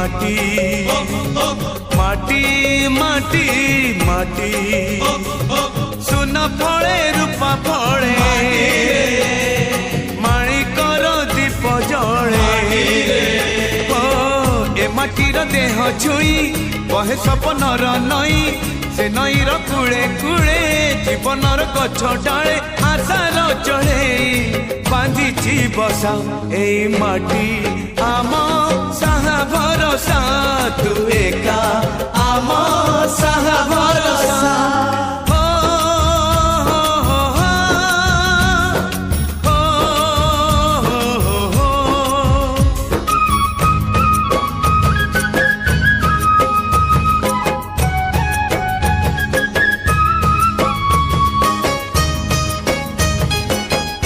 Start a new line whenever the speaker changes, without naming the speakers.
माटी माटी माटी माटी सुन फले रूपा फले माणिकर दीप जले ए माटीर देह छुई बहे सपनर नई से नईर कूले कूले जीवनर गछ डाले आशार चढ़े बांधिची बसा ए माटी आम साहा भरोसा तू एका आम साहा भरोसा।